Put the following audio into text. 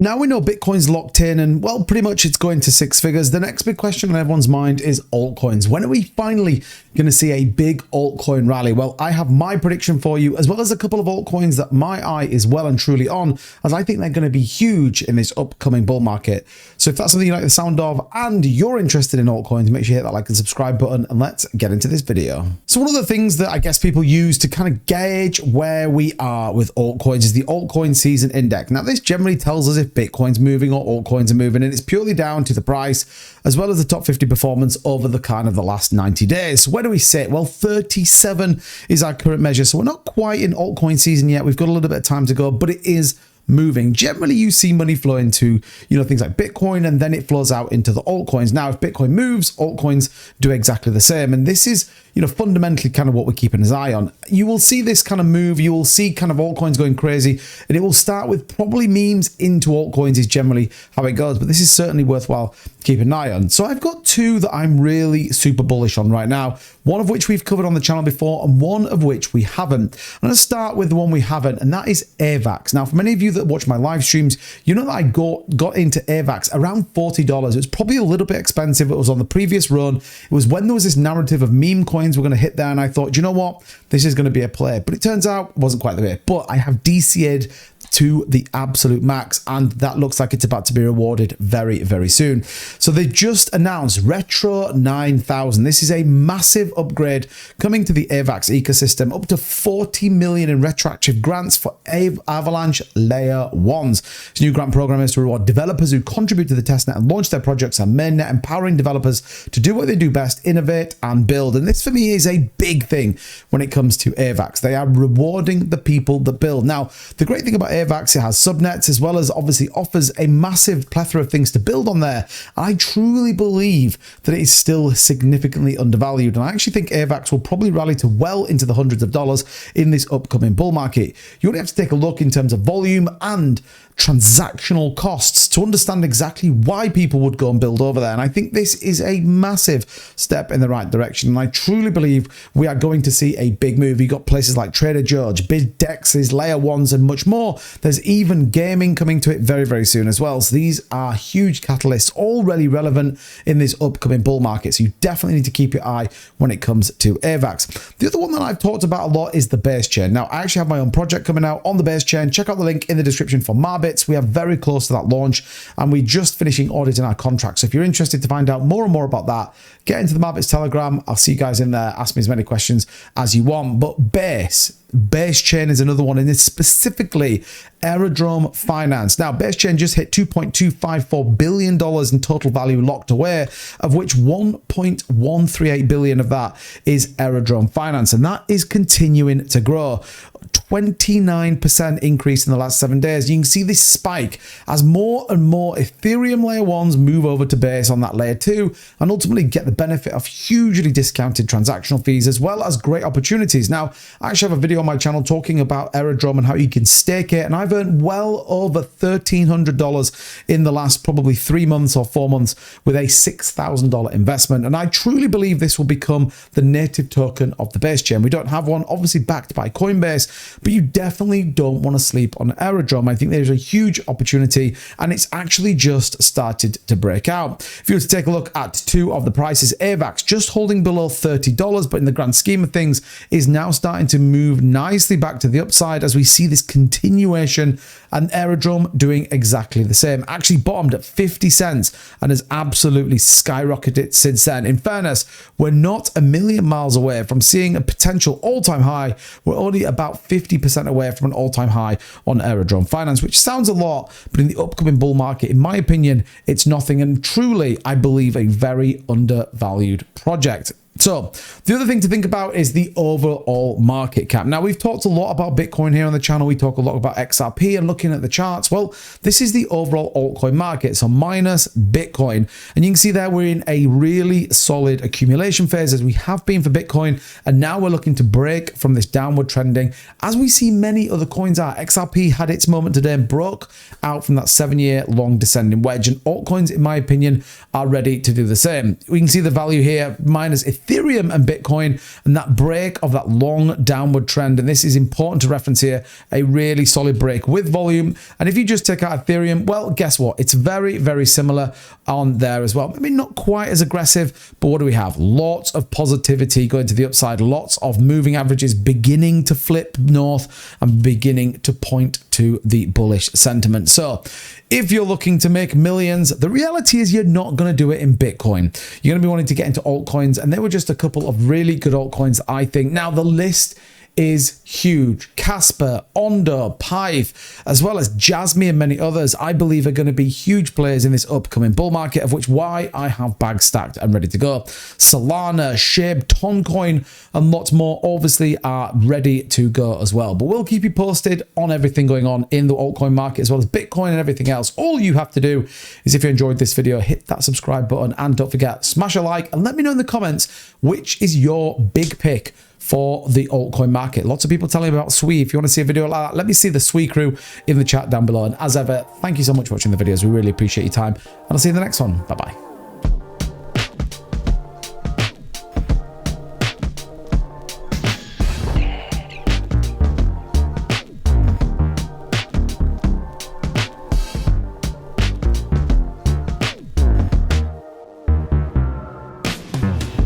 Now we know Bitcoin's locked in and, well, pretty much it's going to six figures. The next big question on everyone's mind is altcoins. When are we finally going to see a big altcoin rally? Well, I have my prediction for you, as well as a couple of altcoins that my eye is well and truly on, as I think they're going to be huge in this upcoming bull market. So if that's something you like the sound of and you're interested in altcoins, make sure you hit that like and subscribe button, and let's get into this video. So one of the things that I guess people use to kind of gauge where we are with altcoins is the altcoin season index. Now this generally tells us if Bitcoin's moving or altcoins are moving, and it's purely down to the price as well as the top 50 performance over the kind of the last 90 days. So where do we sit? Well, 37 is our current measure. So we're not quite in altcoin season yet. We've got a little bit of time to go, but it is moving. Generally, you see money flow into, things like Bitcoin, and then it flows out into the altcoins. Now, if Bitcoin moves, altcoins do exactly the same. And this is, fundamentally kind of what we're keeping an eye on. You will see this kind of move. You will see kind of altcoins going crazy, and it will start with probably memes into altcoins is generally how it goes. But this is certainly worthwhile keeping an eye on. So I've got two that I'm really super bullish on right now, one of which we've covered on the channel before and one of which we haven't. I'm going to start with the one we haven't, and that is avax. Now, for many of you that watch my live streams, you know that I got into avax around $40. It was probably a little bit expensive. It was on the previous run. It was when there was this narrative of meme coins were going to hit there, and I thought, you know what, this is going to be a play. But it turns out it wasn't quite the way. But I have DCA'd to the absolute max, and that looks like it's about to be rewarded very, very soon. So they just announced Retro 9000. This is a massive upgrade coming to the AVAX ecosystem, up to 40 million in retroactive grants for Avalanche Layer 1s. This new grant program is to reward developers who contribute to the testnet and launch their projects on mainnet, empowering developers to do what they do best, innovate and build. And this for me is a big thing when it comes to AVAX. They are rewarding the people that build. Now, the great thing about AVAX, it has subnets as well as obviously offers a massive plethora of things to build on there. I truly believe that it is still significantly undervalued, and I actually think AVAX will probably rally to well into the hundreds of dollars in this upcoming bull market. You only have to take a look in terms of volume and transactional costs to understand exactly why people would go and build over there. And I think this is a massive step in the right direction. And I truly believe we are going to see a big move. You've got places like Trader George, BitDEXs, Layer 1s, and much more. There's even gaming coming to it very, very soon as well. So these are huge catalysts already relevant in this upcoming bull market. So you definitely need to keep your eye when it comes to AVAX. The other one that I've talked about a lot is the base chain. Now, I actually have my own project coming out on the base chain. Check out the link in the description for Marbits. We are very close to that launch, and we're just finishing auditing our contract. So if you're interested to find out more and more about that, get into the Marbits Telegram. I'll see you guys in there. Ask me as many questions as you want. But Base chain is another one, and it's specifically Aerodrome Finance. Now, Base chain just hit $2.254 billion in total value locked away, of which 1.138 billion of that is Aerodrome Finance, and that is continuing to grow. 29% increase in the last 7 days. You can see this spike as more and more Ethereum Layer 1s move over to Base on that Layer 2 and ultimately get the benefit of hugely discounted transactional fees as well as great opportunities. Now, I actually have a video on my channel talking about Aerodrome and how you can stake it, and I've earned well over $1,300 in the last probably 3 months or 4 months with a $6,000 investment, and I truly believe this will become the native token of the Base chain. We don't have one, obviously backed by Coinbase, but you definitely don't want to sleep on Aerodrome. I think there's a huge opportunity, and it's actually just started to break out. If you were to take a look at two of the prices, AVAX just holding below $30, but in the grand scheme of things is now starting to move nicely back to the upside as we see this continuation, and Aerodrome doing exactly the same. Actually bottomed at 50 cents and has absolutely skyrocketed since then. In fairness, we're not a million miles away from seeing a potential all-time high. We're only about 50% away from an all-time high on Aerodrome Finance, which sounds a lot, but in the upcoming bull market, in my opinion, it's nothing, and truly, I believe, a very undervalued project. So the other thing to think about is the overall market cap. Now, we've talked a lot about Bitcoin here on the channel. We talk a lot about XRP and looking at the charts. Well, this is the overall altcoin market, so minus Bitcoin. And you can see there we're in a really solid accumulation phase as we have been for Bitcoin. And now we're looking to break from this downward trending as we see many other coins are. XRP had its moment today and broke out from that 7-year long descending wedge. And altcoins, in my opinion, are ready to do the same. We can see the value here minus Ethereum Ethereum and Bitcoin and that break of that long downward trend. And this is important to reference here, a really solid break with volume. And if you just take out Ethereum, well, guess what? It's very, very similar on there as well. Maybe not quite as aggressive, but what do we have? Lots of positivity going to the upside, lots of moving averages beginning to flip north and beginning to point to the bullish sentiment. So if you're looking to make millions, the reality is you're not going to do it in Bitcoin. You're going to be wanting to get into altcoins, and there were just a couple of really good altcoins, I think. Now, the list is huge. Casper, Ondo, Pive, as well as Jasmine and many others, I believe are going to be huge players in this upcoming bull market, of which why I have bags stacked and ready to go. Solana, Shib, Toncoin, and lots more obviously are ready to go as well. But we'll keep you posted on everything going on in the altcoin market, as well as Bitcoin and everything else. All you have to do is, if you enjoyed this video, hit that subscribe button, and don't forget, smash a like and let me know in the comments which is your big pick for the altcoin market. Lots of people telling me about SWE. If you want to see a video like that, let me see the SWE crew in the chat down below. And as ever, thank you so much for watching the videos. We really appreciate your time, and I'll see you in the next one. Bye-bye.